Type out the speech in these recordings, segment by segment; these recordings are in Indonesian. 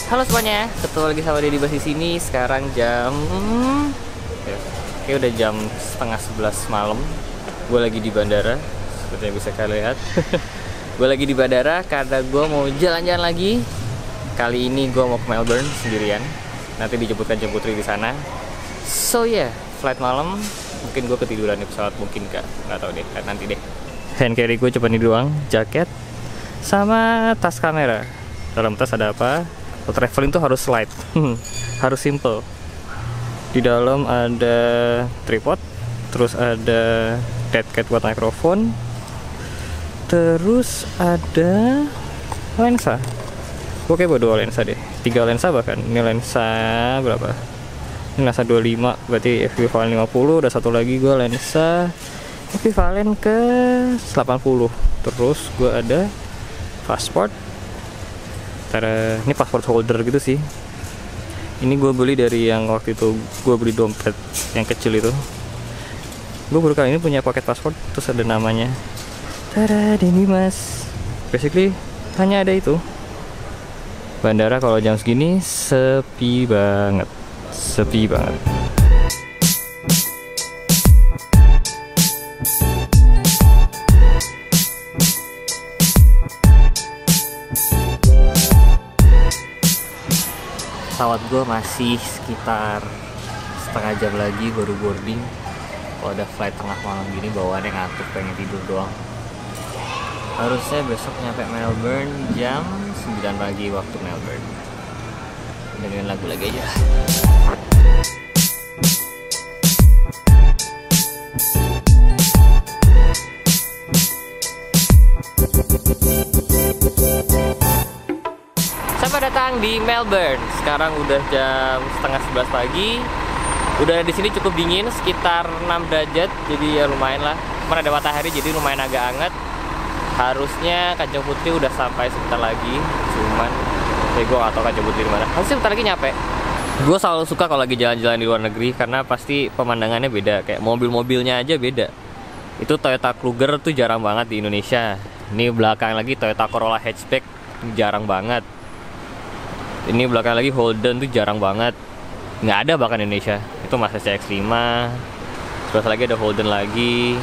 Halo semuanya, ketemu lagi sama Deddy Bas di sini. Sekarang jam kayak udah jam setengah 11 malam. Gue lagi di bandara, seperti yang bisa kalian lihat. Gue lagi di bandara karena gue mau jalan-jalan lagi. Kali ini gue mau ke Melbourne sendirian. Nanti dijemput Kanjeng Putri di sana. So yeah, flight malam. Mungkin gue ketiduran di pesawat, mungkin nggak tahu deh. Nanti deh. Hand carry gue cuma ini doang, jaket sama tas kamera. Dalam tas ada apa? Kalau traveling tuh harus light, harus simple. Di dalam ada tripod, terus ada dead cat buat mikrofon, terus ada lensa. Oke, bawa 2 lensa deh, 3 lensa bahkan. Ini lensa berapa? Ini lensa 25, berarti equivalent 50. Ada satu lagi gue lensa equivalent ke 80. Terus gue ada passport. Ini passport holder gitu sih. Ini gue beli dari yang waktu itu gue beli dompet yang kecil itu. Gue baru kali ini punya paket pasport, terus ada namanya. Tada, Deddy Mas. Basically hanya ada itu. Bandara kalau jam segini sepi banget, sepi banget. Pesawat gue masih sekitar setengah jam lagi baru boarding. Kalau ada flight tengah malam gini bawaannya ngantuk, pengen tidur doang. Harusnya besok nyampe Melbourne jam 9 pagi waktu Melbourne. Dengerin lagu lagi aja. Selamat datang di Melbourne. Sekarang udah jam setengah 11 pagi. Udah di sini cukup dingin, sekitar 6 derajat. Jadi ya lumayan lah. Kemarin ada matahari jadi lumayan agak hangat. Harusnya Kanjeng Putri udah sampai sebentar lagi. Cuman gue gak tau Kanjeng Putri di mana. Harusnya sebentar lagi nyampe. Gue selalu suka kalau lagi jalan-jalan di luar negeri karena pasti pemandangannya beda. Kayak mobil-mobilnya aja beda. Itu Toyota Kluger tuh jarang banget di Indonesia. Ini belakang lagi Toyota Corolla hatchback jarang banget. Ini belakang lagi Holden tuh jarang banget, nggak ada bahkan di Indonesia. Itu Mazda CX-5. Terus lagi ada Holden lagi.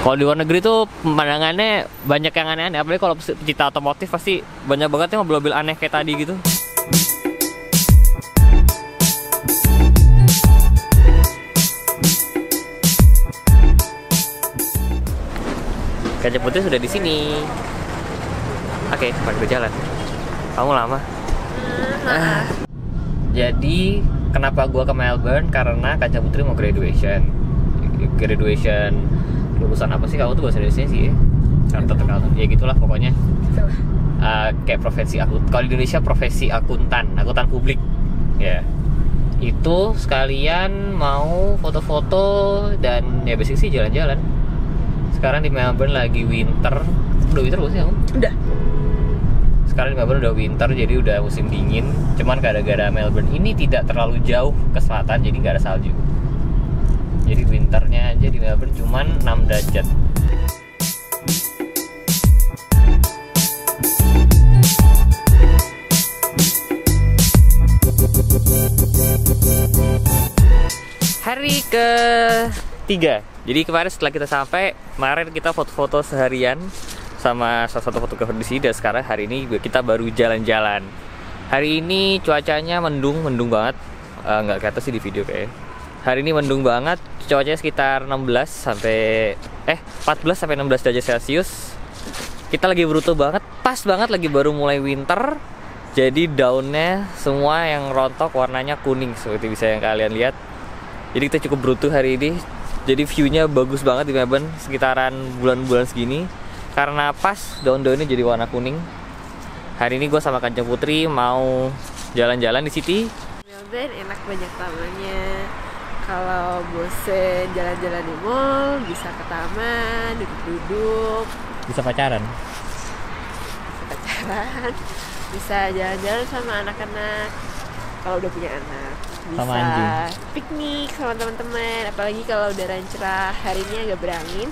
Kalau di luar negeri tuh pemandangannya banyak yang aneh-aneh. Apalagi kalau pecinta otomotif pasti banyak banget yang mobil-mobil aneh kayak tadi gitu. Kanjeng Putri sudah di sini. Oke, mari kita jalan. Kamu lama. Jadi kenapa gua ke Melbourne? Karena Kanjeng Putri mau graduation lulusan apa sih kamu tuh bahasa Indonesia sih ya? Accountant. Ya gitulah pokoknya. Kayak profesi kalau di Indonesia profesi akuntan publik. Ya. Itu sekalian mau foto-foto dan ya basic sih jalan-jalan. Sekarang di Melbourne lagi winter. Udah winter belum sih kamu? Udah. Sekarang di Melbourne udah winter, jadi udah musim dingin. Cuman gara-gara Melbourne ini tidak terlalu jauh ke selatan, jadi nggak ada salju. Jadi winternya aja di Melbourne cuman 6 derajat. Hari ke-3. Jadi kemarin setelah kita sampai, kemarin kita foto-foto seharian sama salah satu fotografer di sini, dan sekarang hari ini kita baru jalan-jalan. Hari ini cuacanya mendung banget. Nggak kata sih di video kayak. Hari ini mendung banget, cuacanya sekitar 14 sampai 16 derajat Celcius. Kita lagi brutal banget, pas banget lagi baru mulai winter. Jadi daunnya semua yang rontok warnanya kuning seperti bisa yang kalian lihat. Jadi kita cukup brutal hari ini. Jadi view-nya bagus banget di Melbourne sekitaran bulan-bulan segini. Karena pas daun-daunnya jadi warna kuning. Hari ini gue sama Kanjeng Putri mau jalan-jalan di City. Melbourne enak, banyak tamannya. Kalau bosen jalan-jalan di mall, bisa ke taman, duduk-duduk. Bisa pacaran. Bisa jalan-jalan sama anak-anak. Kalau udah punya anak, bisa sama anjing. Piknik sama teman-teman. Apalagi kalau udara cerah, hari ini agak berangin.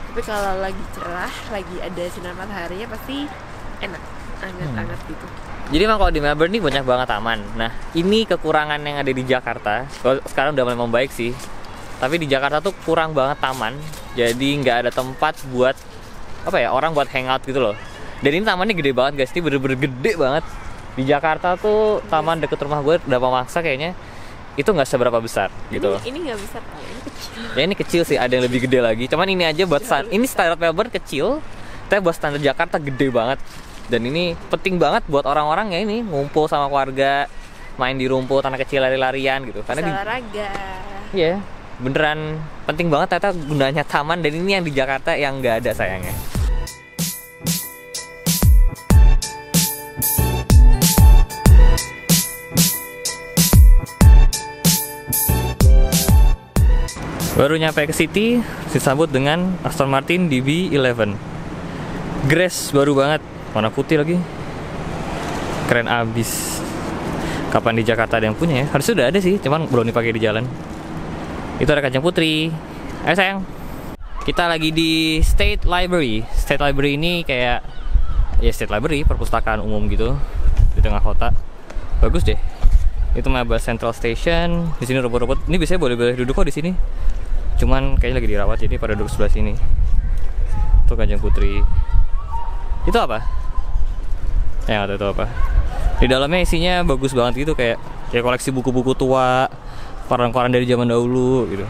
Tapi kalau lagi cerah, lagi ada sinar mataharinya pasti enak, anget-anget gitu. Jadi emang kalau di Melbourne nih banyak banget taman. Nah, ini kekurangan yang ada di Jakarta. Kalau sekarang udah mulai membaik sih. Tapi di Jakarta tuh kurang banget taman. Jadi nggak ada tempat buat orang buat hangout gitu loh. Dan ini tamannya gede banget guys. Ini bener-bener gede banget. Di Jakarta tuh taman deket rumah gue udah memaksa kayaknya itu nggak seberapa besar gitu. Ini nggak besar, ini kecil. Ya ini kecil sih, ada yang lebih gede lagi. Cuman ini aja buat ini standar Melbourne kecil. Tapi buat standar Jakarta gede banget. Dan ini penting banget buat orang-orang ya ini ngumpul sama keluarga, main di rumput, anak kecil lari-larian gitu. Karena olahraga. Iya, beneran penting banget ternyata gunanya taman, dan ini yang di Jakarta yang nggak ada sayangnya. Baru nyampe ke City, disambut dengan Aston Martin DB11. Grace baru banget. Warna putih lagi, keren abis. Kapan di Jakarta ada yang punya ya? Harusnya udah ada sih, cuman belum dipakai di jalan. Itu ada kacang putri. Ayo sayang. Kita lagi di State Library. State Library ini kayak ya State Library, perpustakaan umum gitu di tengah kota. Bagus deh. Itu Melbourne Central Station. Di sini rumput-rumput. Ini biasanya boleh duduk kok di sini. Cuman kayaknya lagi dirawat, jadi pada duduk sebelah sini. Itu kacang putri. Itu apa? Ya nggak tahu itu apa. Di dalamnya isinya bagus banget gitu, kayak koleksi buku-buku tua, koran-koran dari zaman dahulu gitu.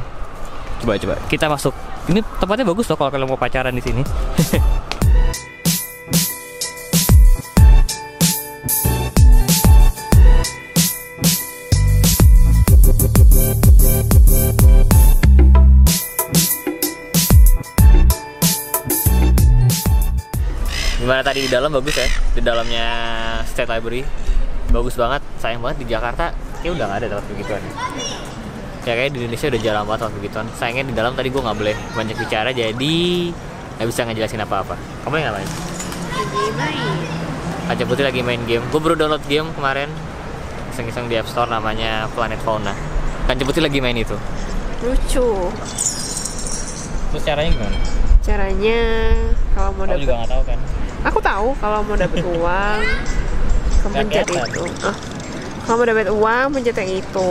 Coba kita masuk. Ini tempatnya bagus loh kalau kalian mau pacaran di sini. Gimana tadi di dalam? Bagus ya, di dalamnya State Library bagus banget. Sayang banget di Jakarta kayak udah nggak ada tempat begituan. Kayak di Indonesia udah jarang banget tempat begituan. Sayangnya di dalam tadi gue nggak boleh banyak bicara, jadi nggak bisa ngejelasin apa-apa. Kamu yang ngapain? Lagi main. Kaca Putih lagi main game. Gue baru download game kemarin, iseng-iseng di App Store, namanya Planet Fauna. Kaca Putih lagi main itu. Lucu. Terus caranya gimana? Caranya kalau mau Kamu juga nggak tahu kan? Aku tahu kalau mau dapat uang, kamu pencet itu. Kalau mau dapat uang, pencet yang itu.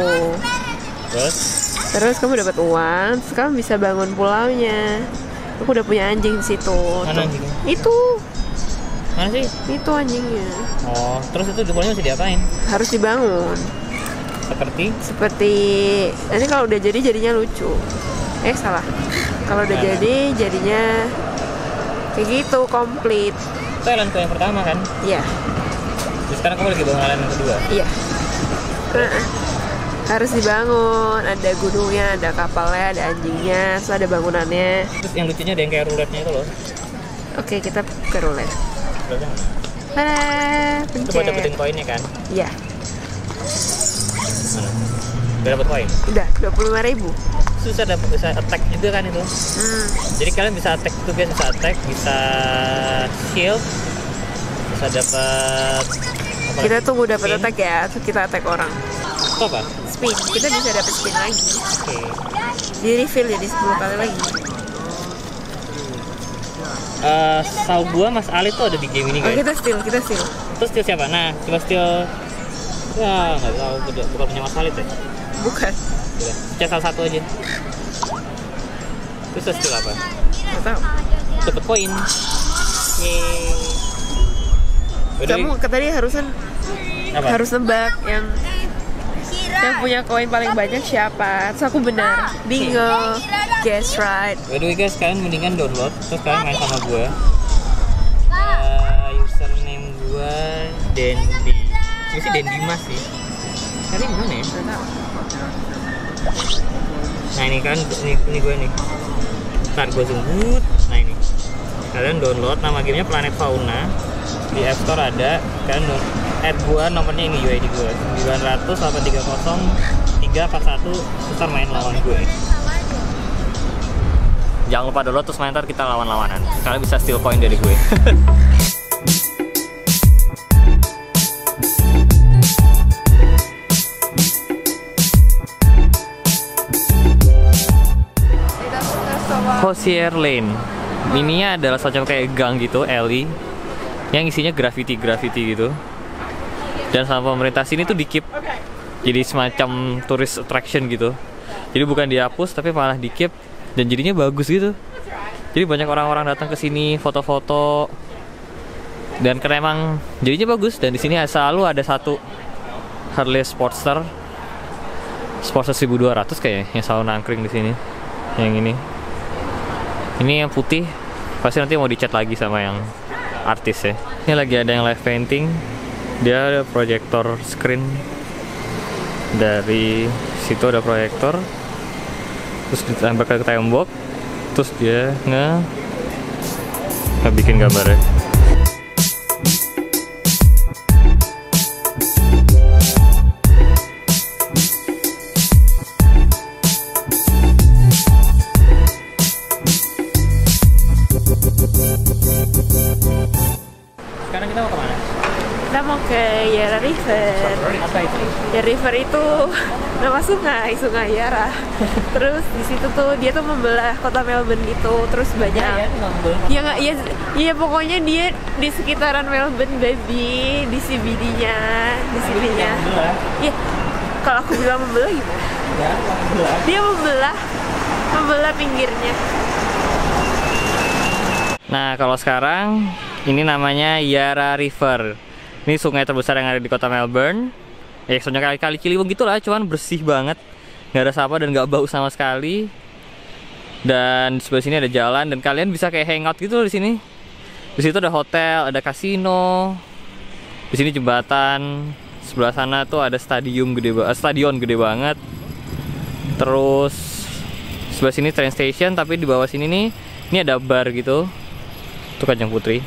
Terus kamu dapat uang, terus kamu bisa bangun pulaunya. Aku udah punya anjing di situ. Mana anjingnya? Itu. Mana sih? Itu anjingnya. Oh, terus itu pulaunya mesti diapain? Harus dibangun. Seperti nanti kalau udah jadinya lucu. Salah. Kalau udah jadinya kayak gitu, komplit. Itu islandku yang pertama kan? Iya. Terus sekarang kamu lagi bangun island yang kedua? Iya. Harus dibangun, ada gunungnya, ada kapalnya, ada anjingnya, terus ada bangunannya. Terus yang lucunya ada yang kayak roulette-nya itu loh. Oke, kita ke roulette. Itu buat dapetin koinnya kan? Iya. Udah dapet koin? Udah, 25.000. Susah bisa attack juga kan itu. Jadi kalian bisa attack itu, bisa attack, bisa shield, bisa dapat. Kita tunggu dapat attack ya, terus kita attack orang. Itu apa? Spin, kita bisa dapat spin lagi. Oke. Di refill jadi 10 kali lagi. Tahu gua Mas Ali tuh ada di game ini guys. Oh, kita steal. Terus steal siapa? Nah, coba steal. Ya nggak tahu, bukan punya Mas Ali tuh. Bukan. Udah, cek salah satu aja. Terus steal apa? Nggak tahu. Dapat koin. Kamu tadi harus nebak yang punya koin paling banyak siapa. Terus aku benar. Bingo. Guess right. By the way guys, kalian mendingan download terus kalian main sama gue. Username gue Dendi. Ini sih Dendi Mas sih. Cari gimana ya? Nah ini kan, ini gue nih. Ntar gue sebut. Nah ini. Kalian download, nama gamenya Planet Fauna. Di App Store ada. Kalian add gue, nomornya ini UID gue 900-830-341. Ntar main lawan gue. Jangan lupa download terus main, ntar kita lawan-lawanan. Kalian bisa steal coin dari gue. Hosier Lane. Ininya adalah semacam kayak gang gitu, alley. yang isinya graffiti gitu. Dan sama pemerintah sini tuh di-keep jadi semacam tourist attraction gitu. Jadi bukan dihapus tapi malah di-keep dan jadinya bagus gitu. Jadi banyak orang-orang datang ke sini foto-foto. Dan karena emang jadinya bagus, dan di sini selalu ada satu Harley Sportster 1200 kayaknya yang selalu nangkring di sini. Yang ini yang putih pasti nanti mau dicat lagi sama yang artis ya. Ini lagi ada yang live painting, dia ada proyektor screen, dari situ ada proyektor, terus ditambah ke tembok, terus dia bikin gambarnya. Sekarang kita mau kemana? Kita mau ke Yarra River. Apa itu? Yarra River itu nama sungai Yarra. Terus di situ tuh dia tuh membelah kota Melbourne gitu. Terus banyak. Ya pokoknya dia di sekitaran Melbourne, baby, di CBD-nya, di sininya. Iya. Kalau aku bilang membelah gimana? Ya, membelah. Dia membelah pinggirnya. Nah, kalau sekarang ini namanya Yarra River. Ini sungai terbesar yang ada di kota Melbourne. Ya, soalnya kali Ciliwung gitu lah, cuman bersih banget. Nggak ada sampah dan nggak bau sama sekali. Dan di sebelah sini ada jalan dan kalian bisa kayak hangout gitu loh di sini. Di situ ada hotel, ada kasino. Di sini jembatan. Sebelah sana tuh ada stadion gede banget. Terus sebelah sini train station, tapi di bawah sini nih ini ada bar gitu. Itu Kajang Putri.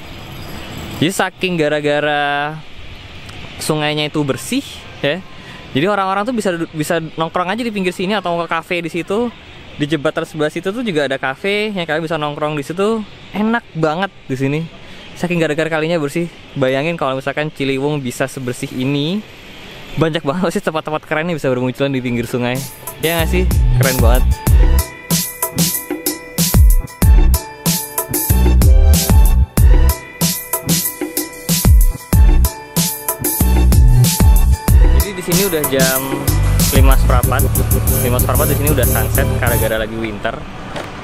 Jadi saking gara-gara sungainya itu bersih ya, jadi orang-orang tuh bisa nongkrong aja di pinggir sini atau ke kafe di situ. Di jembatan sebelah situ tuh juga ada kafe yang kalian bisa nongkrong di situ. Enak banget di sini. Saking gara-gara kalinya bersih. Bayangin kalau misalkan Ciliwung bisa sebersih ini, banyak banget sih tempat-tempat keren yang bisa bermunculan di pinggir sungai. Ya nggak sih? Keren banget. Di sini udah jam 5:15 di sini udah sunset gara-gara lagi winter.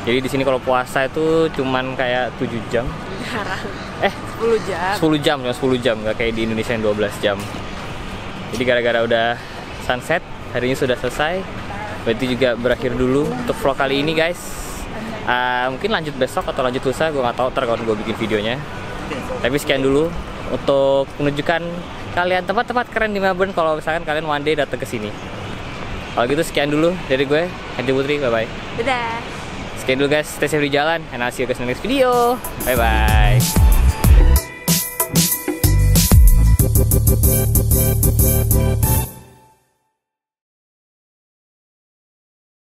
Jadi di sini kalau puasa itu cuman kayak 7 jam. 10 jam nggak kayak di Indonesia yang 12 jam. Jadi gara-gara udah sunset, hari ini sudah selesai. Berarti juga berakhir dulu untuk vlog kali ini guys. Mungkin lanjut besok atau lanjut lusa, gue nggak tahu ntar kalau gue bikin videonya. Tapi sekian dulu untuk menunjukkan kalian tempat-tempat keren di Melbourne kalau misalkan kalian one day datang ke sini. Kalau gitu sekian dulu dari gue, Kajang Putri, bye bye. Dadah. Sekian dulu guys, stay safe di jalan, and I'll see you guys in the next video. Bye bye.